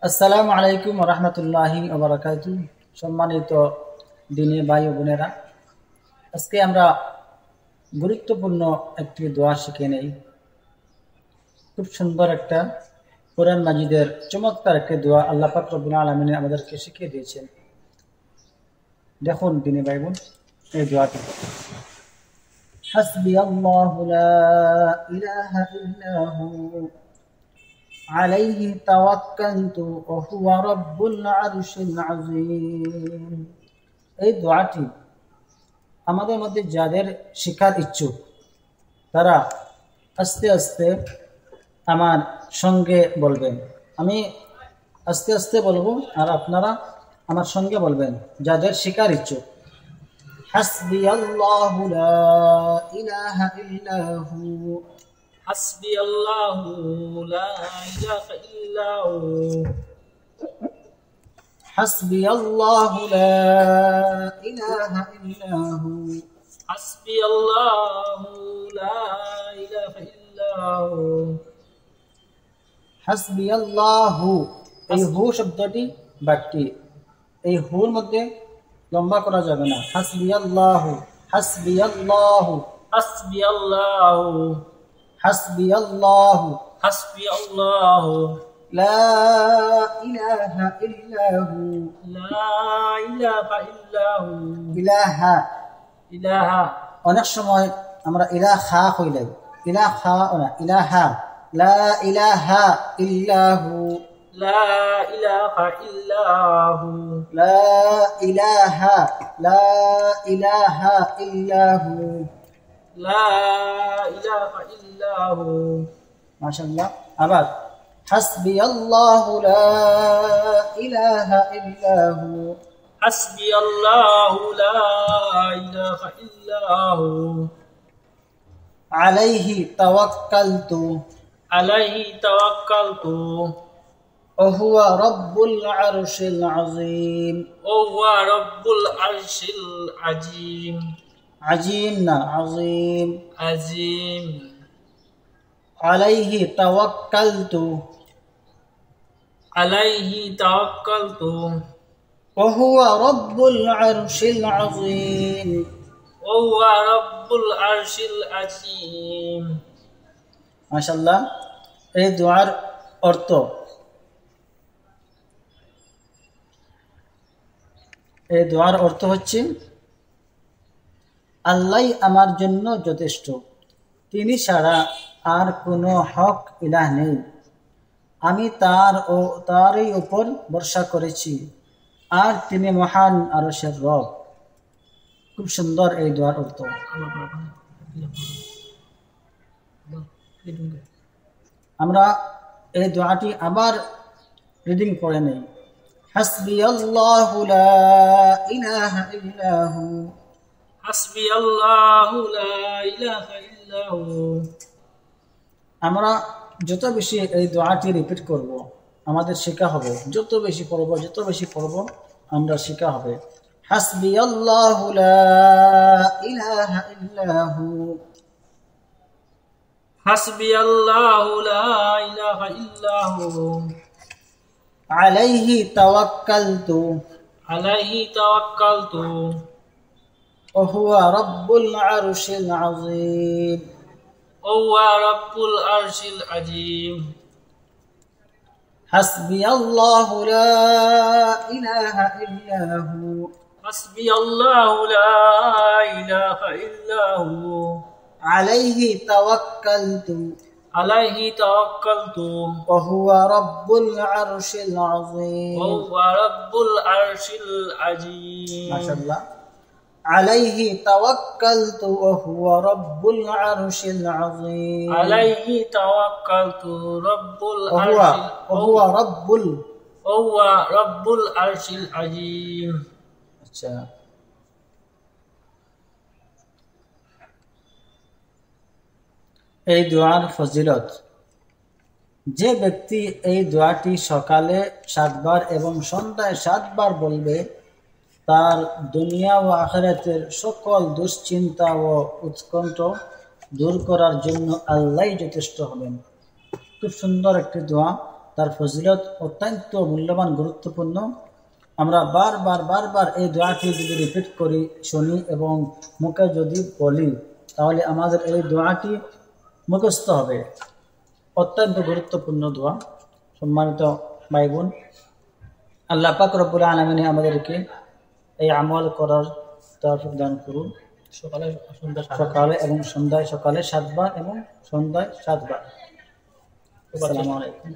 আসসালামু আলাইকুম ওয়া রাহমাতুল্লাহি ওয়া বারাকাতুহু। সম্মানিত দিনী ভাই ও বোনেরা, আজকে আমরা গুরুত্বপূর্ণ একটি দোয়া শিখে নেই। খুব সুন্দর একটা কোরআন মাজিদের চমৎকার একটি দোয়া আল্লাহ পাক রব্বুল আলামিন আমাদেরকে শিখিয়ে দিয়েছেন। দেখুন দিনী ভাই বোন, এই দোয়াটি হাসবিয়াল্লাহু লা ইলাহা ইল্লা হু আলাইহি তাওয়াক্কালতু ওয়া হুয়া রাব্বুল আরশিল আযীম। এই দোয়াটি আমাদের মধ্যে যাদের শিখার ইচ্ছুক তারা আস্তে আস্তে আমার সঙ্গে বলবেন। আমি আস্তে আস্তে বলবো আর আপনারা আমার সঙ্গে বলবেন যাদের শিখার ইচ্ছুক। হাসবিয়াল্লাহু লা ইলাহা ইল্লা হু حسبي الله لا إله إلا هو حسبي الله لا إله إلا هو حسبي الله لا إله إلا هو হাসবি আল্লাহু। এই হু শব্দটি বাক্যে, এই হুর মধ্যে লম্বা করা যাবে না। হাসবি আল্লাহু, হাসবি আল্লাহু, حسبي الله হাসবি আল্লাহু, حسبي الله লা ইলাহা ইল্লাহু, لا إله إلا هو ইলাহা। إله অনেক সময় আমরা ইলাহা কইলাই, ইলাহা না, ইলাহা। লা ইলাহা ইল্লাহু, لا إله إلا هو লা ইলাহা, লা ইলাহা ইল্লাহু। لا إله إلا هو মাশাআল্লাহ। আবার হাসবি আল্লাহু লা ইলাহা ইল্লাহু, حسبي الله لا إله إلا هو আলাইহি তাওয়াক্কালতু عليه توكلت ওয়া হুয়া রাব্বুল আরশিল আযীম। وهو رب العرش العظيم আজিম না, আযীম। عظيم আলাইহি তাওয়াক্কালতু عليه توكلت ওয়া হুয়া রাব্বুল আরশিল আযীম। وهو رب العرش العظيم মাশাআল্লাহ। এই দোয়ার অর্থ, এই দোয়ার অর্থ হচ্ছে আল্লাহই আমার জন্য যথেষ্ট, তিনি ছাড়া আর কোনো হক ইলাহ নেই, আমি তার ও তারই উপর ভরসা করেছি, আর তিনি মহান আরশের রব। খুব সুন্দর এই দোয়ার অর্থ। আমরা এই দোয়াটি আবার রিডিং করে নেই। হাসবিয়াল্লাহু লা ইলাহা ইল্লা হু। حسبي الله لا إله إلا هو আমরা যত বেশি এই দোয়াটি রিপিট করব আমাদের শেখা হবে, যত বেশি পড়ব যত বেশি পড়ব আমরা শেখা হবে। হাসবিয়াল্লাহু লা ইলাহা ইল্লা হু حسبي الله لا إله إلا هو আলাইহি তাওয়াক্কালতু عليه توكلت ওয়া হুয়া রাব্বুল আরশিল আযীম। وهو رب العرش العظيم হাসবিয়াল্লাহু লা ইলাহা ইল্লা হু حسبي الله لا إله إلا هو আলাইহি তাওয়াক্কালতু عليه توكلت ওয়া হুয়া রাব্বুল আরশিল আযীম। وهو رب العرش العظيم মাশাআল্লাহ। আলাইহি তাওয়াক্কালতু ওয়া হুয়া রাব্বুল আরশিল আযীম। عليه توكلت رب ওয়া العرش হুয়া রাব্বুল। وهو رب العرش العظيم আচ্ছা, এই দোয়ার ফজিলত, যে ব্যক্তি এই দোয়াটি সকালে 7 বার এবং সন্ধ্যায় 7 বার বলবে তার দুনিয়া ও আখিরাতের সকল দুশ্চিন্তা ও উৎকণ্ঠ দূর করার জন্য আল্লাহই যথেষ্ট হবেন। খুব সুন্দর একটি দোয়া। তার ফজিলত অত্যন্ত মূল্যবান, গুরুত্বপূর্ণ। আমরা বারবার এই দোয়াটি যদি রিপিট করি, শুনি এবং মুখে যদি বলি, তাহলে আমাদের এই দোয়াটি মুখস্থ হবে। অত্যন্ত গুরুত্বপূর্ণ দোয়া। সম্মানিত ভাই বোন, আল্লাহ পাক রব্বুল আলামিন আমাদেরকে এই আমল করার তৌফিক দান করুন। সকালে এবং সন্ধ্যায়, সকালে 7 বার এবং সন্ধ্যায় 7 বার। আসসালামু আলাইকুম।